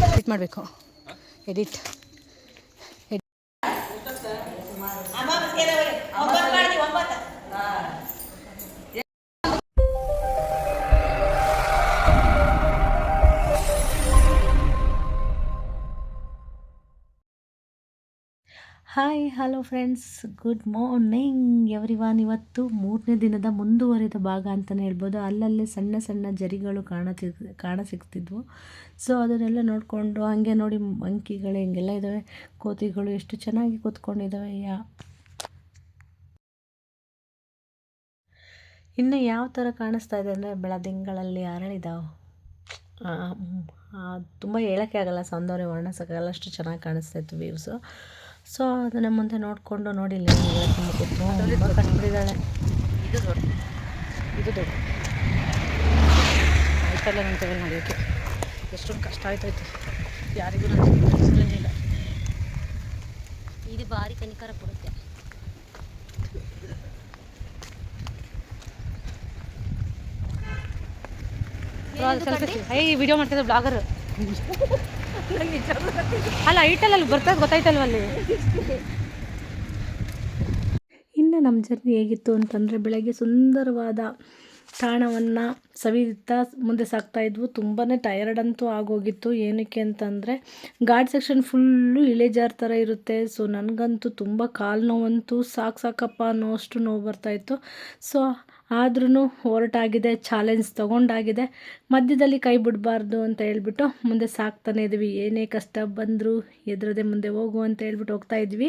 Edit ಮಾಡಬೇಕು. Edit hi hello friends, good morning everyone. ಇವತ್ತು 3ನೇ ದಿನದ ಮುಂದುವರಿದ ಭಾಗ ಅಂತಲೇ ಹೇಳ್ಬೋದು. ಅಲ್ಲಲ್ಲಿ ಸಣ್ಣ ಸಣ್ಣ ಜರಿಗಳು ಕಾಣಸಿಗ್ತಿದ್ವು. ಸೊ ಅದನ್ನೆಲ್ಲ ನೋಡಿಕೊಂಡು ಹಾಗೆ ನೋಡಿ, ಮಂಕಿಗಳು ಹಿಂಗೆಲ್ಲ ಇದ್ದಾವೆ, ಕೋತಿಗಳು ಎಷ್ಟು ಚೆನ್ನಾಗಿ ಕೂತ್ಕೊಂಡಿದ್ದಾವೆ. ಇನ್ನು ಯಾವ ಥರ ಕಾಣಿಸ್ತಾ ಇದೆ ಅಂದರೆ, ಬೆಳದಿಂಗಳಲ್ಲಿ ಅರಳಿದಾವೆ. ತುಂಬ ಹೇಳೋಕ್ಕೆ ಆಗಲ್ಲ, ಸೌಂದರ್ಯ ವರ್ಣಿಸೋಕ್ಕಾಗಲ್ಲ, ಅಷ್ಟು ಚೆನ್ನಾಗಿ ಕಾಣಿಸ್ತಾ ಇತ್ತು ವ್ಯೂಸು. ಸೊ ಅದನ್ನು ಮುಂದೆ ನೋಡಿಕೊಂಡು ನೋಡಿಲ್ಲ, ತುಂಬ ಕಟ್ಬಿಟ್ಟಿದ್ದಾಳೆ. ಇದು ದೊಡ್ಡ ಆಯ್ತಲ್ಲ ನನ್ನ ಕೈಯಲ್ಲಿ ನಡೆಯೋಕ್ಕೆ ಎಷ್ಟೊಂದು ಕಷ್ಟ ಆಯ್ತಾಯ್ತು. ಯಾರಿಗೂ ಇಲ್ಲ. ಇದು ಭಾರಿ ಕನಿಕರ ಕೊಡುತ್ತೆ. ವಿಡಿಯೋ ಮಾಡ್ತಿದ್ದೆ ಬ್ಲಾಗರ್. ಅಲ್ಲ ಐಟಲ್ಲ ಬರ್ತದೆ, ಗೊತ್ತಾಯ್ತಲ್ವ ಅಲ್ಲಿ. ಇನ್ನು ನಮ್ಮ ಜರ್ನಿ ಹೇಗಿತ್ತು ಅಂತಂದರೆ, ಬೆಳಗ್ಗೆ ಸುಂದರವಾದ ತಾಣವನ್ನು ಸವಿತಾ ಮುಂದೆ ಸಾಕ್ತಾ ಇದ್ವು. ತುಂಬಾ ಟಯರ್ಡ್ ಅಂತೂ ಆಗೋಗಿತ್ತು. ಏನಕ್ಕೆ ಅಂತಂದರೆ, ಘಾಟ್ ಸೆಕ್ಷನ್ ಫುಲ್ಲು ಇಳೆಜಾರು ಥರ ಇರುತ್ತೆ. ಸೊ ನನಗಂತೂ ತುಂಬ ಕಾಲು ನೋವಂತೂ ಸಾಕಪ್ಪ ಅನ್ನೋ ಅಷ್ಟು ನೋವು ಬರ್ತಾಯಿತ್ತು. ಸೊ ಆದ್ರೂ ಹೊರಟಾಗಿದೆ, ಚಾಲೆಂಜ್ ತೊಗೊಂಡಾಗಿದೆ. ಮಧ್ಯದಲ್ಲಿ ಕೈ ಬಿಡಬಾರ್ದು ಅಂತ ಹೇಳ್ಬಿಟ್ಟು ಮುಂದೆ ಸಾಕ್ತಾನೆ ಇದ್ವಿ. ಏನೇ ಕಷ್ಟ ಬಂದರೂ ಎದುರದೆ ಮುಂದೆ ಹೋಗು ಅಂತ ಹೇಳ್ಬಿಟ್ಟು ಹೋಗ್ತಾ ಇದ್ವಿ.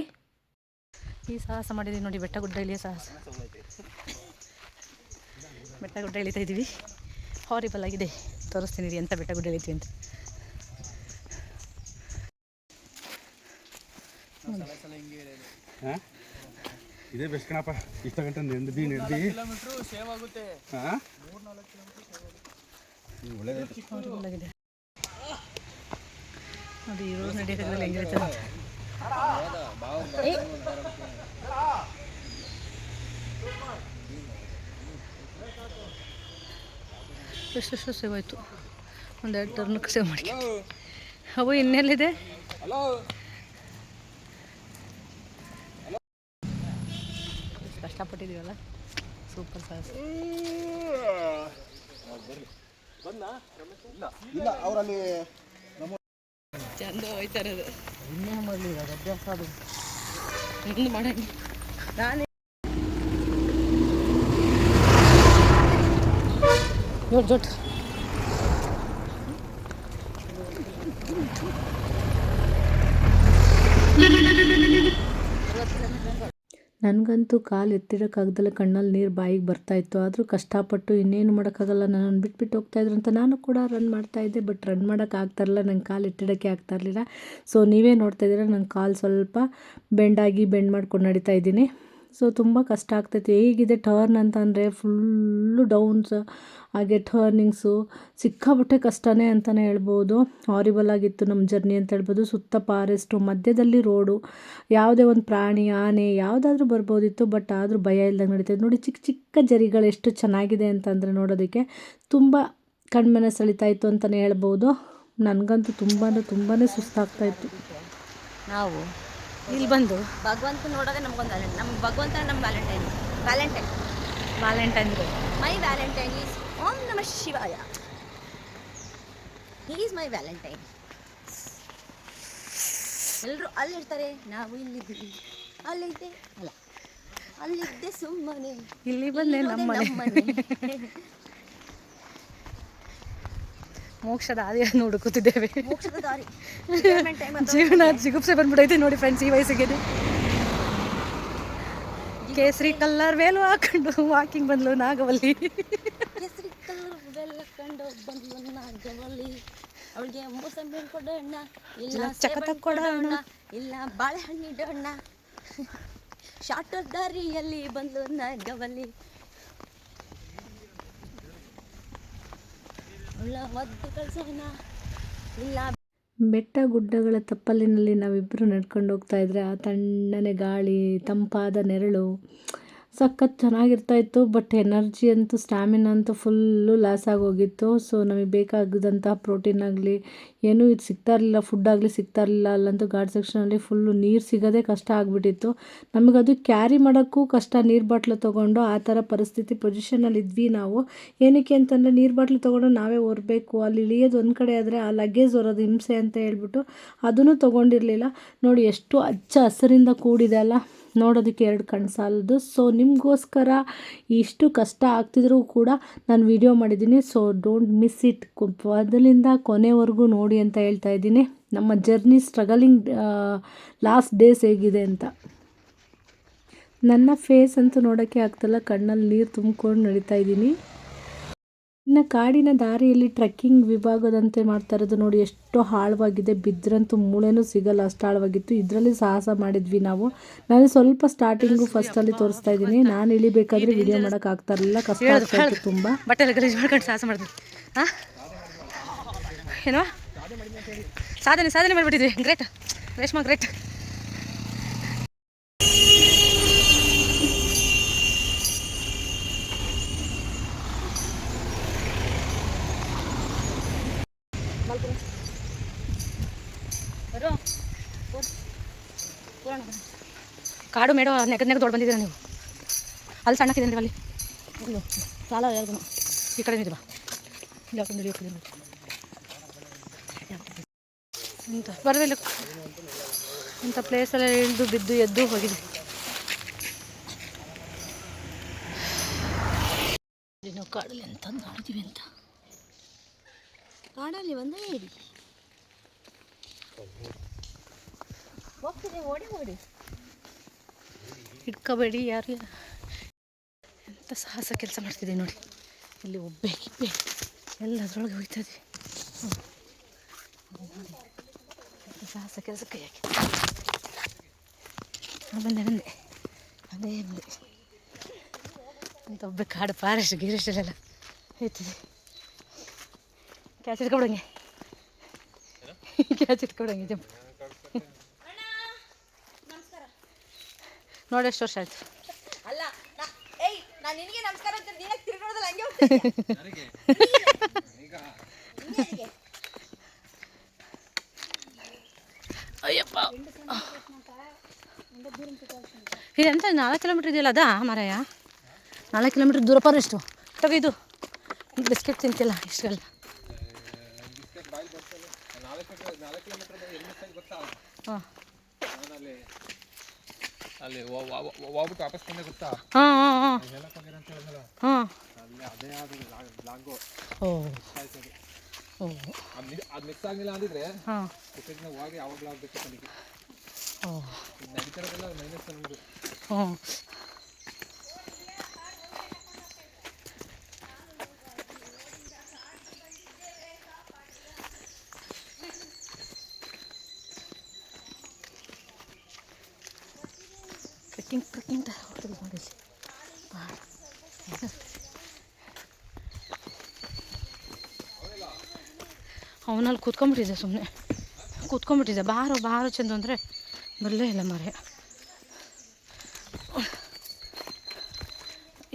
ಈ ಸಾಹಸ ಮಾಡಿದ್ವಿ ನೋಡಿ, ಬೆಟ್ಟ ಗುಡ್ಡ ಇಳಿಯೋ ಸಾಹಸ. ಬೆಟ್ಟ ಗುಡ್ಡ ಇಳಿತಾ ಇದ್ದೀವಿ. ಹಾರಿಬಲ್ ಆಗಿದೆ, ತೋರಿಸ್ತೀನಿ ಅಂತ ಬೆಟ್ಟ ಗುಡ್ಡ ಇಳಿತೀವಿ ಅಂತ. ಇದೇ ಬೆಸ್ಟ್ ಕಣಪ್ಪ. ಇಷ್ಟ ಗಂಟೆ ನೆಂದಿ ಸೇವ್ ಆಗುತ್ತೆ. ಒಳ್ಳೆದಾಗಿದೆ ನೋಡಿ, ಈ ರೋಡ್ ನಡೆಯೋದ್ರಲ್ಲಿ ಹೆಂಗಿರುತ್ತೆ. ಎಷ್ಟು ಸೇವ್ ಆಯಿತು. ಒಂದೆರಡು ಟರ್ನಕ್ಕೆ ಸೇವ್ ಮಾಡಿ. ಅವು ಇನ್ನೆಲ್ಲಿದೆ? ಕಷ್ಟಪಟ್ಟಿದ್ದೀವಲ್ಲ, ಸೂಪರ್ ಸಾಹಸ. ಚಂದ ಹೋಯ್ತಾರದು. ಇನ್ನೇನು ಮಾಡಲಿ, ಅದು ಅಭ್ಯಾಸ. ಅದು ಇನ್ನೂ ಮಾಡೋಣ. ನಾನು ಜೋಟ್ ನನಗಂತೂ ಕಾಲು ಎತ್ತಿಡೋಕ್ಕಾಗ್ದಲ್ಲ, ಕಣ್ಣಲ್ಲಿ ನೀರು ಬಾಯಿಗೆ ಬರ್ತಾಯಿತ್ತು. ಆದರೂ ಕಷ್ಟಪಟ್ಟು ಇನ್ನೇನು ಮಾಡೋಕ್ಕಾಗಲ್ಲ, ನನ್ನನ್ನು ಬಿಟ್ಬಿಟ್ಟು ಹೋಗ್ತಾಯಿದ್ರು ಅಂತ ನಾನು ಕೂಡ ರನ್ ಮಾಡ್ತಾಯಿದ್ದೆ. ಬಟ್ ರನ್ ಮಾಡೋಕ್ಕಾಗ್ತಾಯಿರಲಿಲ್ಲ, ನಂಗೆ ಕಾಲು ಎತ್ತಿಡೋಕ್ಕೆ ಆಗ್ತಾಯಿರಲಿಲ್ಲ. ಸೊ ನೀವೇ ನೋಡ್ತಾಯಿದ್ದೀರ, ನನ್ನ ಕಾಲು ಸ್ವಲ್ಪ ಬೆಂಡ್ ಮಾಡ್ಕೊಂಡು ನಡೀತಾ ಇದ್ದೀನಿ. ಸೊ ತುಂಬ ಕಷ್ಟ ಆಗ್ತೈತೆ. ಹೇಗಿದೆ ಟರ್ನ್ ಅಂತಂದರೆ, ಫುಲ್ಲು ಡೌನ್ಸ್, ಹಾಗೆ ಟರ್ನಿಂಗ್ಸು ಸಿಕ್ಕಾಬಿಟ್ಟೆ ಕಷ್ಟನೇ ಅಂತಲೇ ಹೇಳ್ಬೋದು. ಹಾರಿಬಲ್ ಆಗಿತ್ತು ನಮ್ಮ ಜರ್ನಿ ಅಂತ ಹೇಳ್ಬೋದು. ಸುತ್ತ ಫಾರೆಸ್ಟು, ಮಧ್ಯದಲ್ಲಿ ರೋಡು, ಯಾವುದೇ ಒಂದು ಪ್ರಾಣಿ, ಆನೆ ಯಾವುದಾದ್ರೂ ಬರ್ಬೋದಿತ್ತು. ಬಟ್ ಆದರೂ ಭಯ ಇಲ್ದಂಗೆ ನಡೀತೈತೆ ನೋಡಿ. ಚಿಕ್ಕ ಚಿಕ್ಕ ಜರಿಗಳು ಎಷ್ಟು ಚೆನ್ನಾಗಿದೆ ಅಂತಂದರೆ ನೋಡೋದಕ್ಕೆ ತುಂಬ ಕಣ್ಮನ ಸೆಳಿತಾಯಿತ್ತು ಅಂತಲೇ ಹೇಳ್ಬೋದು. ನನಗಂತೂ ತುಂಬಾ ಸುಸ್ತಾಗ್ತಾಯಿತ್ತು. ನಾವು ಇಲ್ಲಿ ಬಂದು ಭಗವಂತ ನೋಡೋದೇ ನಮ್ಗೊಂದು ವ್ಯಾಲೆಂಟೈನ್. ನಮ್ಮ ಭಗವಂತ ನಮ್ಮ ವ್ಯಾಲೆಂಟೈನ್ ಮೈ ವ್ಯಾಲೆಂಟೈನ್ ಈಸ್ ಓಂ ನಮಃ ಶಿವಾಯ. He is my Valentine. ಎಲ್ಲರೂ ಅಲ್ಲಿರ್ತಾರೆ, ನಾವು ಇಲ್ಲಿದ್ದೀವಿ. ಅಲ್ಲಿದ್ದೆ ಅಲ್ಲ, ಅಲ್ಲಿದ್ದೆ ಸುಮ್ಮನೆ, ಇಲ್ಲಿ ಬಂದೆ ನಮ್ಮನೆ. ಮೋಕ್ಷದ ಹಾದಿಯನ್ನು ಹುಡುಕುತ್ತಿದ್ದೇವೆ. ಮೋಕ್ಷದ ದಾರಿ. ಜೀವನ ಜಿಗುಪ್ಸೆ ಬಂದ್ಬಿಟ್ಟೈತೆ ನೋಡಿ ಫ್ರೆಂಡ್ಸ್ ಈ ವಯಸ್ಸಿಗೆ. ಕೇಸರಿ ಕಲ್ಲರ್ ವೇಲು ಹಾಕೊಂಡು ವಾಕಿಂಗ್ ಬಂದ್ಲು ನಾಗವಲ್ಲಿ. ಕೇಸರಿ ಕಲ್ಲರ್ ವೇಲ್ ಹಾಕೊಂಡು ಬಂದ್ಲು ನಾಗವಲ್ಲಿ. ಅವಳಿಗೆ ಮೋಸಂಬಿ ಕೊಡೋಣ, ಇಲ್ಲ ಸೇಬೆ ಕೊಡೋಣ, ಇಲ್ಲ ಬಾಳೆಹಣ್ಣಿಡೋಣ. ಶಾರ್ಟ್ ದಾರಿಯಲ್ಲಿ ಬಂದ್ಲು ನಾಗವಲ್ಲಿ. ಬೆಟ್ಟ ಗುಡ್ಡಗಳ ತಪ್ಪಲಿನಲ್ಲಿ ನಾವಿಬ್ಬರು ನಡ್ಕೊಂಡು ಹೋಗ್ತಾ ಇದ್ರೆ, ಆ ತಣ್ಣನೆ ಗಾಳಿ, ತಂಪಾದ ನೆರಳು, ಸಖತ್ ಚೆನ್ನಾಗಿರ್ತಾಯಿತ್ತು. ಬಟ್ ಎನರ್ಜಿ ಅಂತೂ ಸ್ಟ್ಯಾಮಿನಾ ಅಂತೂ ಫುಲ್ಲು ಲಾಸ್ ಆಗೋಗಿತ್ತು. ಸೊ ನಮಗೆ ಬೇಕಾಗಿದ್ದಂಥ ಪ್ರೋಟೀನ್ ಆಗಲಿ ಏನೂ ಇದು ಸಿಗ್ತಾ ಇರಲಿಲ್ಲ, ಫುಡ್ ಆಗಲಿ ಸಿಗ್ತಾ ಇರಲಿಲ್ಲ. ಅಲ್ಲಂತೂ ಘಾಟ್ ಸೆಕ್ಷನಲ್ಲಿ ಫುಲ್ಲು ನೀರು ಸಿಗೋದೇ ಕಷ್ಟ ಆಗಿಬಿಟ್ಟಿತ್ತು. ನಮಗದು ಕ್ಯಾರಿ ಮಾಡೋಕ್ಕೂ ಕಷ್ಟ, ನೀರು ಬಾಟ್ಲು ತೊಗೊಂಡು ಆ ಥರ ಪರಿಸ್ಥಿತಿ ಪೊಸಿಷನಲ್ಲಿ ಇದ್ವಿ ನಾವು. ಏನಕ್ಕೆ ಅಂತಂದರೆ ನೀರು ಬಾಟ್ಲು ತೊಗೊಂಡು ನಾವೇ ಹೊರಬೇಕು, ಅಲ್ಲಿ ಇಳಿಯೋದು ಒಂದು ಕಡೆ ಆದರೆ ಆ ಲಗೇಜ್ ಹೊರೋದು ಹಿಂಸೆ ಅಂತ ಹೇಳ್ಬಿಟ್ಟು ಅದನ್ನು ತೊಗೊಂಡಿರಲಿಲ್ಲ. ನೋಡಿ ಎಷ್ಟು ಹಚ್ಚ ಹಸಿರಿಂದ ಕೂಡಿದೆ ಅಲ್ಲ, ನೋಡೋದಕ್ಕೆ 2 ಕಣ್ಣು ಸಾಲದು. ಸೊ ನಿಮಗೋಸ್ಕರ ಇಷ್ಟು ಕಷ್ಟ ಆಗ್ತಿದ್ರೂ ಕೂಡ ನಾನು ವಿಡಿಯೋ ಮಾಡಿದ್ದೀನಿ. ಸೊ ಡೋಂಟ್ ಮಿಸ್ ಇಟ್, ಮೊದಲಿಂದ ಕೊನೆವರೆಗೂ ನೋಡಿ ಅಂತ ಹೇಳ್ತಾ ಇದ್ದೀನಿ. ನಮ್ಮ ಜರ್ನಿ ಸ್ಟ್ರಗಲಿಂಗ್ ಲಾಸ್ಟ್ ಡೇಸ್ ಹೇಗಿದೆ ಅಂತ. ನನ್ನ ಫೇಸ್ ಅಂತೂ ನೋಡೋಕ್ಕೆ ಆಗ್ತಿಲ್ಲ, ಕಣ್ಣಲ್ಲಿ ನೀರು ತುಂಬಿಕೊಂಡು ನಡೀತಾ ಇದ್ದೀನಿ. ಇನ್ನು ಕಾಡಿನ ದಾರಿಯಲ್ಲಿ ಟ್ರೆಕ್ಕಿಂಗ್ ವಿಭಾಗದಂತೆ ಮಾಡ್ತಾ ಇರೋದು ನೋಡಿ, ಎಷ್ಟು ಆಳವಾಗಿದೆ. ಬಿದ್ದರಂತೂ ಮೂಳೆನೂ ಸಿಗಲ್ಲ, ಅಷ್ಟು ಆಳವಾಗಿತ್ತು. ಇದರಲ್ಲಿ ಸಾಹಸ ಮಾಡಿದ್ವಿ ನಾವು. ನಾನು ಸ್ವಲ್ಪ ಸ್ಟಾರ್ಟಿಂಗು ಫಸ್ಟಲ್ಲಿ ತೋರಿಸ್ತಾ ಇದ್ದೀನಿ. ನಾನು ಇಳಿಬೇಕಾದ್ರೆ ವಿಡಿಯೋ ಮಾಡೋಕೆ ಆಗ್ತಾ ಇರಲಿಲ್ಲ, ಕಷ್ಟ ಆಗ್ತಾ ಇತ್ತು ತುಂಬ. ಬಟ್ಟೆ ಗಲೀಜು ಮಾಡ್ಕೊಂಡು ಸಾಹಸ ಮಾಡಿದ್ವಿ. ಹಾಂ ಏನೋ ಸಾಧನೆ ಮಾಡಿಬಿಟ್ಟಿದ್ವಿ. Great Reshma, great. ಕಾಡು ಮೇಡೋ ನೆಗದ್ ದೊಡ್ಡ ಬಂದಿದ್ದೀರ ನೀವು. ಅಲ್ಲಿ ಸಣ್ಣಕ್ಕಿದೆ ಅಲ್ಲಿ ಸಾಲ ಯಾವುದು ಈ ಕಡೆ ಇದೆ ಬಾ. ಇಲ್ಲಿ ಯಾಕಂದ್ರೆ ಅಂತ ಬರಲಿಲ್ಲ. ಇಂಥ ಪ್ಲೇಸಲ್ಲಿ ಇಳಿದು ಬಿದ್ದು ಎದ್ದು ಹೋಗಿದೆ. ನಾವು ಕಾಡಲ್ಲಿ ಅಂತ ನೋಡಿದ್ದೀವಿ ಅಂತ. ಕಾಡಲ್ಲಿ ಒಂದೇ ಹೇಳಿ ಹೋಗ್ತಿದೆ, ಓಡಿ ಹಿಡ್ಕೋಬೇಡಿ ಯಾರು. ಎಂಥ ಸಾಹಸ ಕೆಲಸ ಮಾಡ್ತಿದ್ದೀವಿ ನೋಡಿ. ಇಲ್ಲಿ ಒಬ್ಬೆ ಗಿಬ್ಬೆ ಎಲ್ಲದರೊಳಗೆ ಹೋಗ್ತಾಯಿದ್ವಿ. ಸಾಹಸ ಕೆಲಸಕ್ಕೆ ಯಾಕೆ ಬಂದೆ ಅದೇ ಅಂತ ಒಬ್ಬೆ ಕಾಡು ಫಾರೆಸ್ಟ್ ಗಿರೆಸ್ಟಲ್ಲೆಲ್ಲ ಹೋಯ್ತಿದೆ. ಕ್ಯಾಚ್ ಇಟ್ಕೊಡಂಗೆ ಜಂಪ್ ನೋಡಿ. ಎಷ್ಟು ವರ್ಷ ಆಯ್ತು ಅಲ್ಲ. ನಾನು ನಿನಗೆ ನಮಸ್ಕಾರ ಅಂತ ನೀನು ತಿರುಗೋದಲ್ಲ, ಹಂಗೆ ಅಯ್ಯಪ್ಪ. ಇದೆಂತ 4 ಕಿಲೋಮೀಟ್ರ್ ಇದೆಯಲ್ಲ, ಅದಾ ಮಾರಾಯ? 4 ಕಿಲೋಮೀಟ್ರ್ ದೂರ ಪರ. ಎಷ್ಟು ತಗೋ ಇದು ಬಿಸ್ಕೆಟ್ ತಿಂತಿಲ್ಲ ಇಷ್ಟೆಲ್ಲ. ಹಾಂ ಅಲ್ಲಿ ಹೋಗ್ಬಿಟ್ಟು ವಾಪಸ್ ಬಂದೆ ಗೊತ್ತಾ? ಹಾಂ ಹಾಂ ಹಾಂ. ಅದು ಮಿಸ್ ಆಗಿಲ್ಲ ಅಂದಿದ್ರೆ ಹಾಂ ಹೋಗಿ ಯಾವಾಗಲೂ ಆಗಬೇಕು ನನಗೆ. ನಡೀತಾರದೆಲ್ಲ ಮೈನಸ್ ನಮ್ಮದು. ಹ್ಞೂ ಟ್ರೆಕ್ಕಿಂಗ್ ಥರ ಹೋಗ್ತದೆ ನೋಡಿ. ಅವನಲ್ಲಿ ಕೂತ್ಕೊಂಡ್ಬಿಟ್ಟಿದ್ದೆ, ಸುಮ್ಮನೆ ಕೂತ್ಕೊಂಡ್ಬಿಟ್ಟಿದ್ದೆ. ಬಾರೋ ಚಂದ ಅಂದರೆ ಬರಲೇ ಇಲ್ಲ ಮಾರೆ.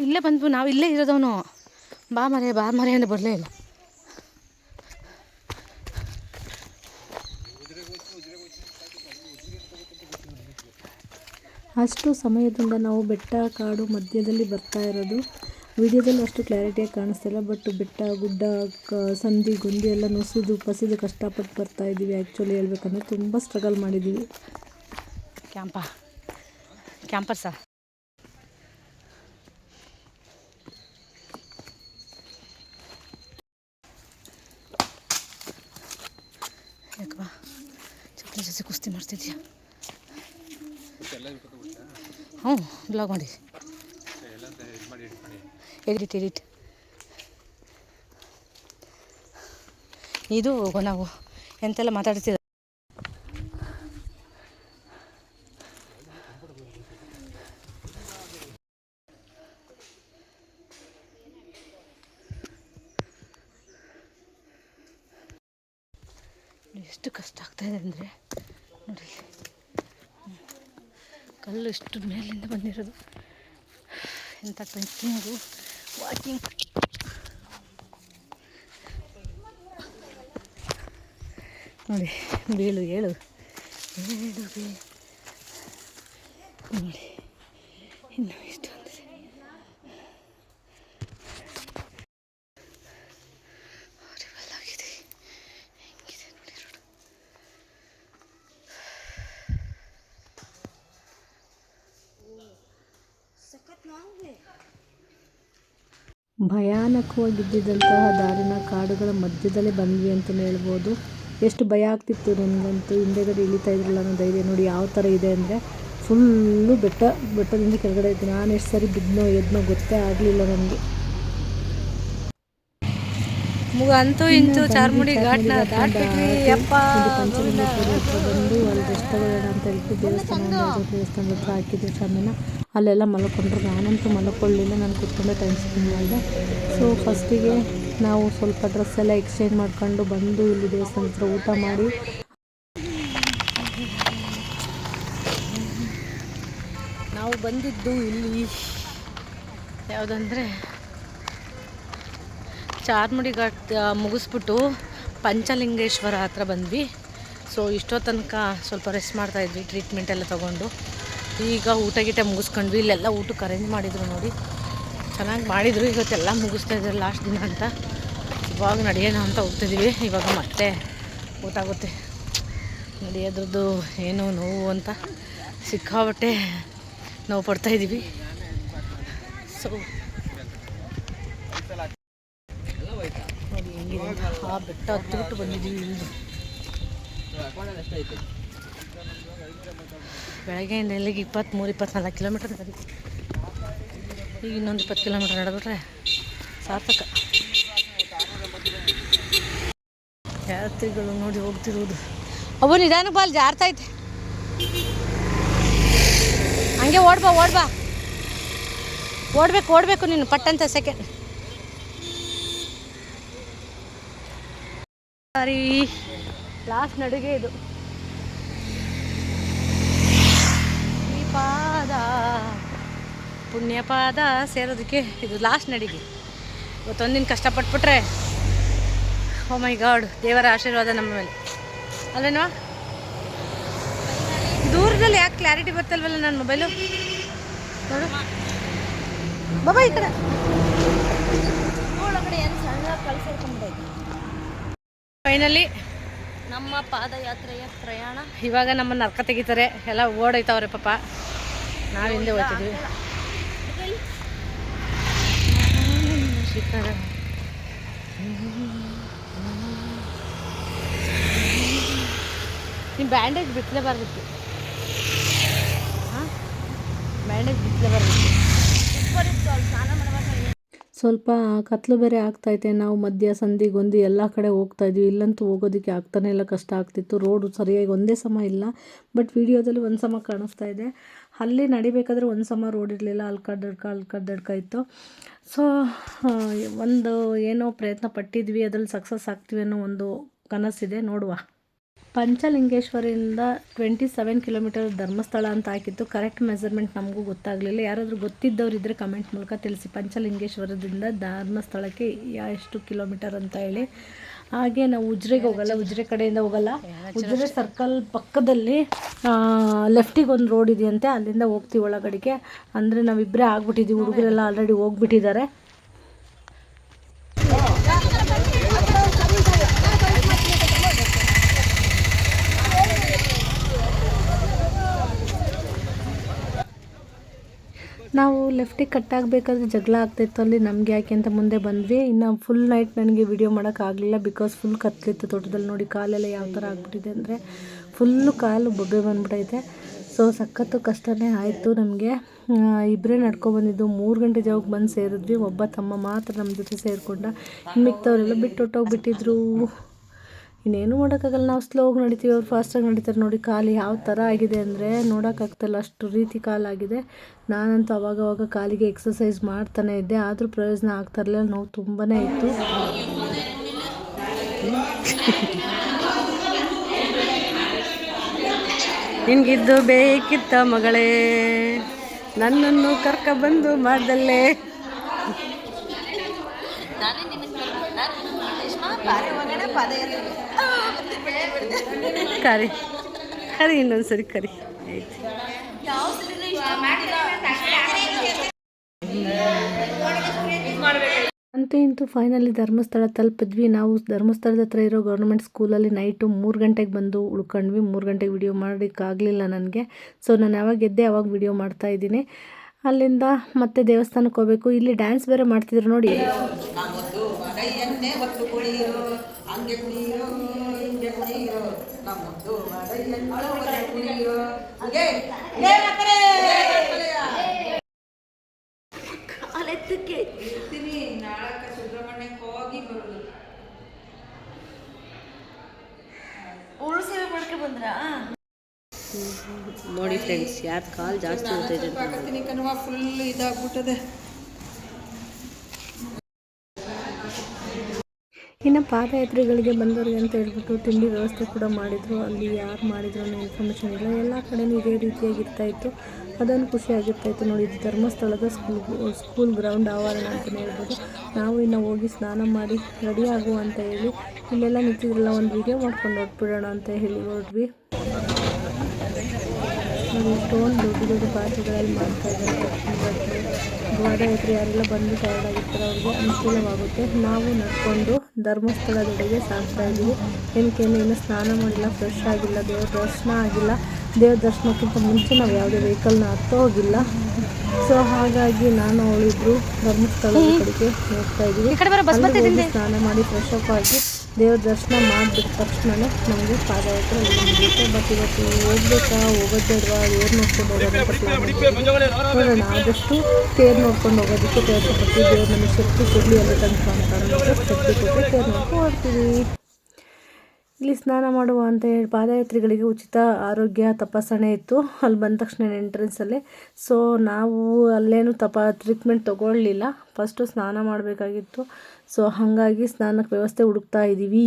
ಇಲ್ಲೇ ಬಂದ್ವು, ನಾವು ಇಲ್ಲೇ ಇರೋದವನು. ಬಾ ಮರೆ ಅಂದರೆ ಬರಲೇ ಇಲ್ಲ. ಅಷ್ಟು ಸಮಯದಿಂದ ನಾವು ಬೆಟ್ಟ ಕಾಡು ಮಧ್ಯದಲ್ಲಿ ಬರ್ತಾ ಇರೋದು. ವಿಡಿಯೋದಲ್ಲಿ ಅಷ್ಟು ಕ್ಲಾರಿಟಿಯಾಗಿ ಕಾಣಿಸ್ತಿಲ್ಲ, ಬಟ್ ಬೆಟ್ಟ ಗುಡ್ಡ ಸಂದಿ ಗೊಂದಿ ಎಲ್ಲ ನುಸಿದು ಪಸಿದು ಕಷ್ಟಪಟ್ಟು ಬರ್ತಾ ಇದ್ದೀವಿ. ಆ್ಯಕ್ಚುಲಿ ಹೇಳ್ಬೇಕಂದ್ರೆ ತುಂಬ ಸ್ಟ್ರಗಲ್ ಮಾಡಿದ್ದೀವಿ. ಕ್ಯಾಂಪರ್ಸಾ ಯಾಕವಾ ಚಪ್ಪಲಿ ಜೊತೆ ಕುಸ್ತಿ ಮಾಡ್ತಿದ್ಯಾ? ಹ್ಞೂ ಬ್ಲಾಗ್ ಮಾಡಿ ಎಡಿಟ್. ಇದು ನಾವು ಎಂತೆಲ್ಲ ಮಾತಾಡ್ತಿದ್ದ. ಎಷ್ಟು ಕಷ್ಟ ಆಗ್ತಾಯಿದೆ ಅಂದರೆ ನೋಡಿ, ಕಲ್ಲು ಇಷ್ಟು ಮೇಲಿಂದ ಬಂದಿರೋದು. ಎಂಥ ಟ್ರೆಕ್ಕಿಂಗು ವಾಕಿಂಗ್. ನೋಡಿ ಬೀಳು ಏಳು ನೋಡಿ ಇನ್ನು ಇಷ್ಟು ಅಂದರೆ ಆಗಿದೆ. ಹೆಂಗಿದೆ ನೋಡಿ ರೋಡು. ಭಯಾನಕವಾಗಿದ್ದಂತಹ ದಾರಿನ ಕಾಡುಗಳ ಮಧ್ಯದಲ್ಲೇ ಬಂದ್ವಿ ಅಂತಲೇ ಹೇಳ್ಬೋದು. ಎಷ್ಟು ಭಯ ಆಗ್ತಿತ್ತು ನನಗಂತೂ. ಹಿಂದೆಗಡೆ ಇಳಿತಾ ಇದ್ರಲ್ಲ ಅನ್ನೋ ಧೈರ್ಯ ನೋಡಿ ಯಾವ ಥರ ಇದೆ ಅಂದರೆ ಫುಲ್ಲು ಬೆಟ್ಟದಿಂದ ಕೆಳಗಡೆ ಇತ್ತು. ನಾನು ಎಷ್ಟು ಸರಿ ಬಿದ್ದನೋ ಎದ್ನೋ ಗೊತ್ತೇ ಆಗಲಿಲ್ಲ ನನಗೆ. ಅಂತೂ ಇಂತೂ ಚಾರ್ಮುಡಿ ಘಾಟ್ನ ದಾಟ್ಬಿಟ್ವಿ. ಪಂಚಲಿಂಗೇಶ್ವರ ಹತ್ರ ಬಂದು ಅಲ್ಲಿ ರೆಸ್ಟ್ ತಗೊಳ್ಳೋಣ ಅಂತ ಹೇಳ್ಬಿಟ್ಟು ದೇವಸ್ಥಾನದ ಹತ್ರ ಹಾಕಿದ್ರು ಶಾಮಿನ. ಅಲ್ಲೆಲ್ಲ ಮಲ್ಕೊಂಡ್ರು. ನಾನಂತೂ ಮಲ್ಕೊಳ್ಳಿಲ್ಲ, ನಾನು ಕೂತ್ಕೊಂಡೆ ಟೈಮ್ ಸ್ಪೆಂಡ್ ಮಾಡಿದೆ. ಸೊ ಫಸ್ಟಿಗೆ ನಾವು ಸ್ವಲ್ಪ ಡ್ರೆಸ್ ಎಲ್ಲ ಎಕ್ಸ್ಚೇಂಜ್ ಮಾಡ್ಕೊಂಡು ಬಂದು ಇಲ್ಲಿ ದೇವಸ್ಥಾನದ ಹತ್ರ ಊಟ ಮಾಡಿ ನಾವು ಬಂದಿದ್ದು ಇಲ್ಲಿ ಯಾವುದಂದರೆ ಚಾರ್ಮುಡಿ ಘಾಟ್ ಮುಗಿಸ್ಬಿಟ್ಟು ಪಂಚಲಿಂಗೇಶ್ವರ ಹತ್ರ ಬಂದ್ವಿ. ಸೊ ಇಷ್ಟೋ ತನಕ ಸ್ವಲ್ಪ ರೆಸ್ಟ್ ಮಾಡ್ತಾಯಿದ್ವಿ, ಟ್ರೀಟ್ಮೆಂಟ್ ಎಲ್ಲ ತೊಗೊಂಡು. ಈಗ ಊಟ ಗೀಟ ಮುಗಿಸ್ಕೊಂಡ್ವಿ. ಇಲ್ಲೆಲ್ಲ ಊಟಕ್ಕೆ ಅರೇಂಜ್ ಮಾಡಿದರು ನೋಡಿ, ಚೆನ್ನಾಗಿ ಮಾಡಿದರು. ಇವತ್ತೆಲ್ಲ ಮುಗಿಸ್ತಾ ಇದ್ದಾರೆ ಲಾಸ್ಟ್ ದಿನ ಅಂತ. ಇವಾಗ ನಡೆಯೋಣ ಅಂತ ಹೋಗ್ತಿದ್ದೀವಿ. ಇವಾಗ ಮತ್ತೆ ಗೊತ್ತಾಗುತ್ತೆ ನಡೆಯೋದ್ರದ್ದು ಏನೋ ನೋವು ಅಂತ. ಸಿಕ್ಕಾಬಟ್ಟೆ ನೋವು ಪಡ್ತಾಯಿದ್ದೀವಿ. ಸೊ ನೋಡಿ ಹೆಂಗಿದೆ ಆ ಬೆಟ್ಟ ಹತ್ತಿಬಿಟ್ಟು ಬಂದಿದ್ದೀವಿ. ಇಳಿದು ಬೆಳಗ್ಗೆಯಿಂದ ಇಲ್ಲಿಗೆ 23-24 ಕಿಲೋಮೀಟರ್ ನಡಿ. ಈಗ ಇನ್ನೊಂದು 20 ಕಿಲೋಮೀಟರ್ ನಡೆದ್ಬಿಟ್ರೆ ಸಾರ್ಥಕ. ಯಾತ್ರಿಗಳು ನೋಡಿ ಹೋಗ್ತಿರೋದು. ಅವು ನಿಧಾನ ಬಾಲ್ ಜಾರ್ತೈತೆ. ಹಂಗೆ ಓಡಬೇಕು ನೀನು ಪಟ್ಟಂತ ಸೆಕೆಂಡ್. ಸರಿ ಲಾಸ್ಟ್ ನಡುಗೆ ಇದು. ಈ ಪಾದ ಪುಣ್ಯ ಪಾದ ಸೇರೋದಕ್ಕೆ ಇದು ಲಾಸ್ಟ್ ನಡಿಗೆ. ಇವತ್ತೊಂದಿನ ಕಷ್ಟಪಟ್ಬಿಟ್ರೆ ಓ ಮೈ ಗಾಡ್, ದೇವರ ಆಶೀರ್ವಾದ ನಮ್ಮ ಮೇಲೆ ಅಲ್ವೇನೋ. ದೂರದಲ್ಲಿ ಯಾಕೆ ಕ್ಲಾರಿಟಿ ಬರ್ತಲ್ವಲ್ಲ ನನ್ನ ಮೊಬೈಲು ನೋಡು ಬಾಬಾ. ಈ ಕಡೆ ಫೈನಲಿ ನಮ್ಮ ಪಾದಯಾತ್ರೆಯ ಪ್ರಯಾಣ. ಇವಾಗ ನಮ್ಮನ್ನು ನರ್ಕ ತೆಗಿತಾರೆ, ಎಲ್ಲ ಓಡೈತವ್ರೆ ಪಾಪ. ನಾವು ಹಿಂದೆ ಹೋಗ್ತಿದ್ವಿ. ಶಿಖರ ನಿಮ್ಮ ಬ್ಯಾಂಡೇಜ್ ಬಿತ್ತಲೇಬಾರ್ದಿತ್ತು. ಹಾಂ ಬ್ಯಾಂಡೇಜ್ ಬಿತ್ತಲೇಬಾರ್ದಿತ್ತು. ಸ್ವಲ್ಪ ಕತ್ಲು ಬೇರೆ ಆಗ್ತೈತೆ. ನಾವು ಮಧ್ಯ ಸಂಧಿ ಗೊಂದಿ ಎಲ್ಲ ಕಡೆ ಹೋಗ್ತಾ ಇದ್ವಿ. ಇಲ್ಲಂತೂ ಹೋಗೋದಕ್ಕೆ ಆಗ್ತಾನೆ ಇಲ್ಲ, ಕಷ್ಟ ಆಗ್ತಿತ್ತು. ರೋಡು ಸರಿಯಾಗಿ ಒಂದೇ ಸಮ ಇಲ್ಲ, ಬಟ್ ವಿಡಿಯೋದಲ್ಲಿ ಒಂದು ಸಮ ಕಾಣಿಸ್ತಾ ಇದೆ. ಅಲ್ಲಿ ನಡಿಬೇಕಾದ್ರೆ ಒಂದು ಸಮ ರೋಡ್ ಇರಲಿಲ್ಲ, ಅಲ್ಕಡ್ದಡ್ಕ ಇತ್ತು. ಸೊ ಒಂದು ಏನೋ ಪ್ರಯತ್ನ ಪಟ್ಟಿದ್ವಿ, ಅದ್ರಲ್ಲಿ ಸಕ್ಸಸ್ ಆಗ್ತೀವಿ ಅನ್ನೋ ಒಂದು ಕನಸಿದೆ, ನೋಡುವ. ಪಂಚಲಿಂಗೇಶ್ವರಿಂದ 27 ಕಿಲೋಮೀಟರ್ ಧರ್ಮಸ್ಥಳ ಅಂತ ಹಾಕಿತ್ತು. ಕರೆಕ್ಟ್ ಮೆಜರ್ಮೆಂಟ್ ನಮಗೂ ಗೊತ್ತಾಗಲಿಲ್ಲ. ಯಾರಾದರೂ ಗೊತ್ತಿದ್ದವ್ರು ಇದ್ದರೆ ಕಮೆಂಟ್ ಮೂಲಕ ತಿಳಿಸಿ, ಪಂಚಲಿಂಗೇಶ್ವರದಿಂದ ಧರ್ಮಸ್ಥಳಕ್ಕೆ ಎಷ್ಟು ಕಿಲೋಮೀಟರ್ ಅಂತ ಹೇಳಿ. ಹಾಗೆ ನಾವು ಉಜಿರೆಗೆ ಹೋಗಲ್ಲ, ಉಜಿರೆ ಕಡೆಯಿಂದ ಹೋಗಲ್ಲ. ಉಜಿರೆ ಸರ್ಕಲ್ ಪಕ್ಕದಲ್ಲಿ ಲೆಫ್ಟಿಗೆ ಒಂದು ರೋಡ್ ಇದೆಯಂತೆ, ಅಲ್ಲಿಂದ ಹೋಗ್ತೀವಿ ಒಳಗಡೆಗೆ. ಅಂದರೆ ನಾವಿಬ್ಬರೇ ಆಗ್ಬಿಟ್ಟಿದ್ದೀವಿ, ಹುಡುಗರೆಲ್ಲ ಆಲ್ರೆಡಿ ಹೋಗ್ಬಿಟ್ಟಿದ್ದಾರೆ. ನಾವು ಲೆಫ್ಟಿಗೆ ಕಟ್ಟಾಗಬೇಕಾದ್ರೆ ಜಗಳ ಆಗ್ತಾಯಿತ್ತು ಅಲ್ಲಿ. ನಮಗೆ ಯಾಕೆ ಅಂತ ಮುಂದೆ ಬಂದ್ವಿ. ಇನ್ನು ಫುಲ್ ನೈಟ್ ನನಗೆ ವಿಡಿಯೋ ಮಾಡೋಕ್ಕಾಗಲಿಲ್ಲ, ಬಿಕಾಸ್ ಫುಲ್ ಕತ್ಲಿತ್ತು ತೋಟದಲ್ಲಿ. ನೋಡಿ ಕಾಲೆಲ್ಲ ಯಾವ ಥರ ಆಗ್ಬಿಟ್ಟಿದೆ ಅಂದರೆ ಫುಲ್ಲು ಕಾಲು ಬೊಬ್ಬೆ ಬಂದ್ಬಿಟ್ಟೈತೆ. ಸೊ ಸಖತ್ತು ಕಷ್ಟನೇ ಆಯಿತು ನಮಗೆ. ಇಬ್ಬರೇ ನಡ್ಕೊಬಂದಿದ್ದು. 3 ಗಂಟೆ ಜಾವಕ್ಕೆ ಬಂದು ಸೇರಿದ್ವಿ. ಒಬ್ಬ ತಮ್ಮ ಮಾತ್ರ ನಮ್ಮ ಜೊತೆ ಸೇರಿಕೊಂಡ, ಮಿಕ್ತವರೆಲ್ಲ ಬಿಟ್ಟು ಹೊಟ್ಟೋಗ್ಬಿಟ್ಟಿದ್ರು. ಇನ್ನೇನು ಮಾಡೋಕ್ಕಾಗಲ್ಲ, ನಾವು ಸ್ಲೋಗಿ ನಡಿತೀವಿ, ಅವ್ರು ಫಾಸ್ಟಾಗಿ ನಡೀತಾರೆ. ನೋಡಿ ಕಾಲು ಯಾವ ಥರ ಆಗಿದೆ ಅಂದರೆ ನೋಡೋಕ್ಕಾಗ್ತಾಯಿಲ್ಲ, ಅಷ್ಟು ರೀತಿ ಕಾಲಾಗಿದೆ. ನಾನಂತೂ ಅವಾಗವಾಗ ಕಾಲಿಗೆ ಎಕ್ಸಸೈಸ್ ಮಾಡ್ತಾನೆ ಇದ್ದೆ, ಆದರೂ ಪ್ರಯೋಜನ ಆಗ್ತಾಯಿರಲಿಲ್ಲ, ನೋವು ತುಂಬಾ ಇತ್ತು. ನಿನಗಿದ್ದು ಬೇಕಿತ್ತ ಮಗಳೇ, ನನ್ನನ್ನು ಕರ್ಕೊಬಂದು ಮಾಡ್ದಲ್ಲೇ. ಕರಿ ಕರಿ ಇನ್ನೊಂದ್ಸರಿ ಕರಿ ಆಯ್ತು. ಅಂತೂ ಇಂತೂ ಫೈನಲಿ ಧರ್ಮಸ್ಥಳ ತಲುಪಿದ್ವಿ. ನಾವು ಧರ್ಮಸ್ಥಳದ ಹತ್ರ ಇರೋ ಗೌರ್ಮೆಂಟ್ ಸ್ಕೂಲಲ್ಲಿ ನೈಟು 3 ಗಂಟೆಗೆ ಬಂದು ಉಳ್ಕೊಂಡ್ವಿ. 3 ಗಂಟೆಗೆ ವಿಡಿಯೋ ಮಾಡೋಕ್ಕಾಗಲಿಲ್ಲ ನನಗೆ. ಸೊ ನಾನು ಯಾವಾಗ ಎದ್ದೆ ಅವಾಗ ವಿಡಿಯೋ ಮಾಡ್ತಾಯಿದ್ದೀನಿ. ಅಲ್ಲಿಂದ ಮತ್ತೆ ದೇವಸ್ಥಾನಕ್ಕೆ ಹೋಗಬೇಕು. ಇಲ್ಲಿ ಡ್ಯಾನ್ಸ್ ಬೇರೆ ಮಾಡ್ತಿದ್ರು ನೋಡಿ. ನೋಡಿ ಫ್ರೆಂಡ್ಸ್, ಯಾರು ಕಾಲು ಜಾಸ್ತಿ ಹೋಗ್ತಾಯಿದೆ ಫುಲ್ ಇದಾಗ್ಬಿಟ್ಟದೆ. ಇನ್ನು ಪಾದಯಾತ್ರೆಗಳಿಗೆ ಬಂದವರಿಗೆ ಅಂತ ಹೇಳ್ಬಿಟ್ಟು ತಿಂಡಿ ವ್ಯವಸ್ಥೆ ಕೂಡ ಮಾಡಿದರು. ಅಲ್ಲಿ ಯಾರು ಮಾಡಿದ್ರು ಅನ್ನೋ ಇನ್ಫಾರ್ಮೇಷನ್ ಇಲ್ಲ. ಎಲ್ಲ ಕಡೆಯೂ ಇದೇ ರೀತಿಯಾಗಿರ್ತಾಯಿತ್ತು. ಅದೊಂದು ಖುಷಿ ಆಗಿರ್ತಾಯಿತ್ತು ನೋಡಿ. ಇದು ಧರ್ಮಸ್ಥಳದ ಸ್ಕೂಲ್ ಗ್ರೌಂಡ್ ಆವರಣ ಅಂತಲೇ ಹೇಳ್ಬೋದು. ನಾವು ಇನ್ನು ಹೋಗಿ ಸ್ನಾನ ಮಾಡಿ ರೆಡಿ ಆಗುವ ಅಂತ ಹೇಳಿ ಇಲ್ಲೆಲ್ಲ ನಿಂತಿದ್ರಲ್ಲ, ಒಂದು ವಿಡಿಯೋ ಮಾಡ್ಕೊಂಡು ಹೊರಟ್ಬಿಡೋಣ ಅಂತ ಹೇಳಿ ಹೊರಟ್ವಿ. ನಾವು ಇಷ್ಟೊಂದು ದೊಡ್ಡ ದೊಡ್ಡ ಪಾತ್ರೆಗಳಲ್ಲಿ ಮಾಡ್ತಾಯಿದ್ದಾರೆ. ಪಾದಯಾತ್ರೆ ಯಾರೆಲ್ಲ ಬಂದು ಟಯರ್ಡ್ ಆಗಿರ್ತಾರೆ ಅವ್ರಿಗೆ ಅನುಕೂಲವಾಗುತ್ತೆ. ನಾವು ನಡ್ಕೊಂಡು ಧರ್ಮಸ್ಥಳದೆಡೆಗೆ ಸಾಗ್ತಾ ಇದ್ದೀವಿ. ಏನಕ್ಕೇನು ಇನ್ನೂ ಸ್ನಾನ ಮಾಡಿಲ್ಲ, ಫ್ರೆಶ್ ಆಗಿಲ್ಲ, ದೇವ್ರ ದರ್ಶನ ಆಗಿಲ್ಲ. ದೇವ್ರ ದರ್ಶನಕ್ಕಿಂತ ಮುಂಚೆ ನಾವು ಯಾವುದೇ ವೆಹಿಕಲ್ನ ಹತ್ತೋ ಹೋಗಿಲ್ಲ. ಸೊ ಹಾಗಾಗಿ ನಾನು ಅವಳಿಬ್ರು ಧರ್ಮಸ್ಥಳದ ಕಡೆಗೆ ಹೋಗ್ತಾ ಇದ್ದೀವಿ. ಅಲ್ಲಿ ಸ್ನಾನ ಮಾಡಿ ಫ್ರೆಶ್ ಅಪ್ ಆಗಿ ದೇವ್ರ ದರ್ಶನ ಮಾಡಿಬಿಟ್ಟ ತಕ್ಷಣವೇ ನಮಗೆ ಪಾದಯಾತ್ರೆ ಮುಗಿಯುತ್ತೆ. ಬಟ್ ಇವತ್ತು ಹೋಗ್ಬೇಕಾ ಹೋಗೋದು ಬೇಡವಾ, ದೇವ್ರು ನೋಡ್ಕೊಂಡು ಹೋಗೋದಂತ ನೋಡೋಣ. ಆದಷ್ಟು ತೇರು ನೋಡ್ಕೊಂಡು ಹೋಗೋದಕ್ಕೆ ಪ್ರಯತ್ನ ಪಡ್ತೀವಿ. ದೇವ್ರು ನಮಗೆ ಶಕ್ತಿ ಕೊಡಲಿ ಅಲ್ಲಿ ತನಕ ಅಂತ ಶಕ್ತಿ ಕೊಟ್ಟು ತೇರು ನೋಡ್ಕೊಂಡು ಹೋಗ್ತೀವಿ. ಇಲ್ಲಿ ಸ್ನಾನ ಮಾಡುವ ಅಂತ ಹೇಳಿ ಪಾದಯಾತ್ರಿಗಳಿಗೆ ಉಚಿತ ಆರೋಗ್ಯ ತಪಾಸಣೆ ಇತ್ತು ಅಲ್ಲಿ ಬಂದ ತಕ್ಷಣ ಎಂಟ್ರೆನ್ಸಲ್ಲಿ. ಸೊ ನಾವು ಅಲ್ಲೇನು ಟ್ರೀಟ್ಮೆಂಟ್ ತೊಗೊಳ್ಲಿಲ್ಲ. ಫಸ್ಟು ಸ್ನಾನ ಮಾಡಬೇಕಾಗಿತ್ತು. ಸೊ ಹಾಗಾಗಿ ಸ್ನಾನಕ್ಕೆ ವ್ಯವಸ್ಥೆ ಹುಡುಕ್ತಾ ಇದ್ದೀವಿ.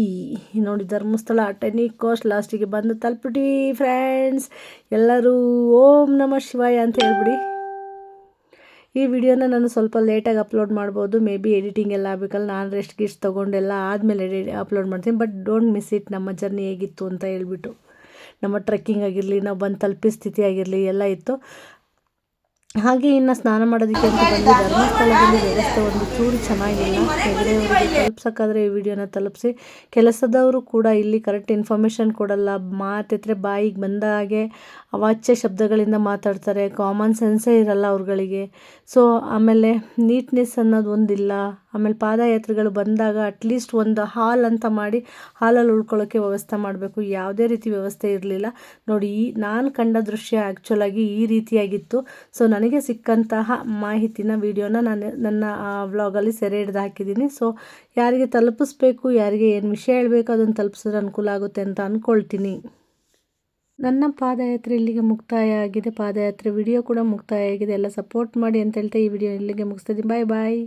ನೋಡಿ ಧರ್ಮಸ್ಥಳ ಟೆನಿಕೋಸ್ಟ್ ಲಾಸ್ಟಿಗೆ ಬಂದು ತಲುಪಿಟ್ವಿ ಫ್ರೆಂಡ್ಸ್. ಎಲ್ಲರೂ ಓಂ ನಮಃ ಶಿವಾಯ ಅಂತ ಹೇಳ್ಬಿಡಿ. ಈ ವಿಡಿಯೋನ ನಾನು ಸ್ವಲ್ಪ ಲೇಟಾಗಿ ಅಪ್ಲೋಡ್ ಮಾಡ್ಬೋದು. ಮೇ ಬಿ ಎಡಿಟಿಂಗ್ ಎಲ್ಲ ಆಗಬೇಕಲ್ಲ, ನಾನು ರೆಸ್ಟ್ ತೊಗೊಂಡೆಲ್ಲ ಆದಮೇಲೆ ಅಪ್ಲೋಡ್ ಮಾಡ್ತೀನಿ. But don't miss it. ನಮ್ಮ ಜರ್ನಿ ಹೇಗಿತ್ತು ಅಂತ ಹೇಳ್ಬಿಟ್ಟು, ನಮ್ಮ ಟ್ರೆಕ್ಕಿಂಗ್ ಆಗಿರಲಿ, ನಾವು ಬಂದು ತಲುಪಿ ಸ್ಥಿತಿ ಆಗಿರಲಿ ಎಲ್ಲ ಇತ್ತು. ಹಾಗೆ ಇನ್ನು ಸ್ನಾನ ಮಾಡೋದಕ್ಕೆ ಅಂತ ಬಂದು ಧರ್ಮಸ್ಥಳದಲ್ಲಿ ವ್ಯವಸ್ಥೆ ಒಂದು ಚೂರು ಚೆನ್ನಾಗಿಲ್ಲ. ಹೆಗಡೆಯವರಿಗೆ ತಲುಪ್ಸೋಕ್ಕಾದ್ರೆ ಈ ವಿಡಿಯೋನ ತಲುಪಿಸಿ. ಕೆಲಸದವರು ಕೂಡ ಇಲ್ಲಿ ಕರೆಕ್ಟ್ ಇನ್ಫಾರ್ಮೇಷನ್ ಕೊಡಲ್ಲ. ಮಾತೆತ್ತರೆ ಬಾಯಿಗೆ ಬಂದ ಹಾಗೆ ಅವಾಚ್ಯ ಶಬ್ದಗಳಿಂದ ಮಾತಾಡ್ತಾರೆ. ಕಾಮನ್ ಸೆನ್ಸೇ ಇರಲ್ಲ ಅವ್ರುಗಳಿಗೆ. ಸೊ ಆಮೇಲೆ ನೀಟ್ನೆಸ್ ಅನ್ನೋದು ಒಂದಿಲ್ಲ. ಆಮೇಲೆ ಪಾದಯಾತ್ರೆಗಳು ಬಂದಾಗ ಅಟ್ಲೀಸ್ಟ್ ಒಂದು ಹಾಲ್ ಅಂತ ಮಾಡಿ ಹಾಲಲ್ಲಿ ಉಳ್ಕೊಳ್ಳೋಕ್ಕೆ ವ್ಯವಸ್ಥೆ ಮಾಡಬೇಕು. ಯಾವುದೇ ರೀತಿ ವ್ಯವಸ್ಥೆ ಇರಲಿಲ್ಲ ನೋಡಿ. ನಾನು ಕಂಡ ದೃಶ್ಯ ಆ್ಯಕ್ಚುಲಾಗಿ ಈ ರೀತಿಯಾಗಿತ್ತು. ಸೊ ನನಗೆ ಸಿಕ್ಕಂತಹ ಮಾಹಿತಿನ ವಿಡಿಯೋನ ನಾನು ನನ್ನ ವ್ಲಾಗಲ್ಲಿ ಸೆರೆ ಹಿಡ್ದು ಹಾಕಿದ್ದೀನಿ. ಸೊ ಯಾರಿಗೆ ತಲುಪಿಸ್ಬೇಕು, ಯಾರಿಗೆ ಏನು ವಿಷಯ ಹೇಳಬೇಕು ಅದನ್ನು ತಲುಪಿಸಿದ್ರೆ ಅನುಕೂಲ ಆಗುತ್ತೆ ಅಂತ ಅಂದ್ಕೊಳ್ತೀನಿ. ನನ್ನ ಪಾದಯಾತ್ರೆ ಇಲ್ಲಿಗೆ ಮುಕ್ತಾಯ ಆಗಿದೆ. ಪಾದಯಾತ್ರೆ ವಿಡಿಯೋ ಕೂಡ ಮುಕ್ತಾಯ ಆಗಿದೆ. ಎಲ್ಲ ಸಪೋರ್ಟ್ ಮಾಡಿ ಅಂತ ಹೇಳ್ತಾ ಈ ವಿಡಿಯೋ ಇಲ್ಲಿಗೆ ಮುಗಿಸ್ತಿದ್ದೀನಿ. ಬಾಯ್ ಬಾಯ್.